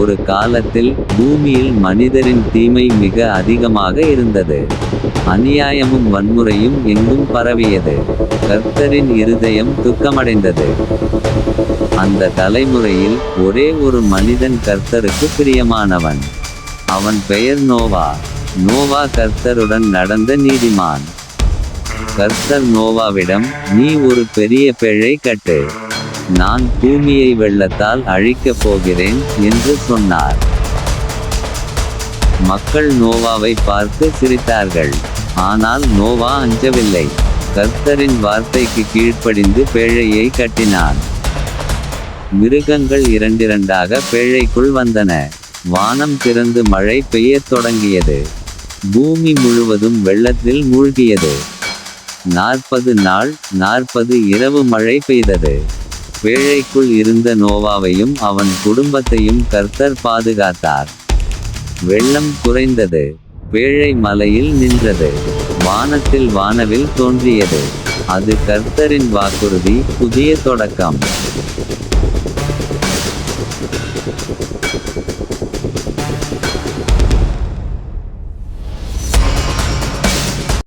ஒரு காலத்தில் பூமியில் மனிதரின் தீமை மிக அதிகமாக இருந்தது. அநியாயமும் வன்முறையும் எங்கும் பரவியது. கர்த்தரின் இருதயம் துக்கமடைந்தது. அந்த தலைமுறையில் ஒரே ஒரு மனிதன் கர்த்தருக்கு பிரியமானவன். அவன் பெயர் நோவா. நோவா கர்த்தருடன் நடந்த நீதிமான். கர்த்தர் நோவாவிடம், நீ ஒரு பெரிய பேழை கட்டு. நான் பூமியை வெள்ளத்தால் அழிக்கப் போகிறேன் என்று சொன்னார். மக்கள் நோவாவை பார்த்து சிரித்தார்கள். ஆனால் நோவா அஞ்சவில்லை. கர்த்தரின் வார்த்தைக்கு கீழ்ப்படிந்து பேழையை கட்டினான். மிருகங்கள் இரண்டிரண்டாக பேழைக்குள் வந்தன. வானம் திறந்து மழை பெய்யத் தொடங்கியது. பூமி முழுவதும் வெள்ளத்தில் மூழ்கியது. 40 நாள் 40 இரவு மழை பெய்தது. பேழைக்குள் இருந்த நோவாவையும் அவன் குடும்பத்தையும் கர்த்தர் பாதுகாத்தார். வெள்ளம் குறைந்தது. பேழை மலையில் நின்றது. வானத்தில் வானவில் தோன்றியது. அது கர்த்தரின் வாக்குறுதி, புதிய தொடக்கம்.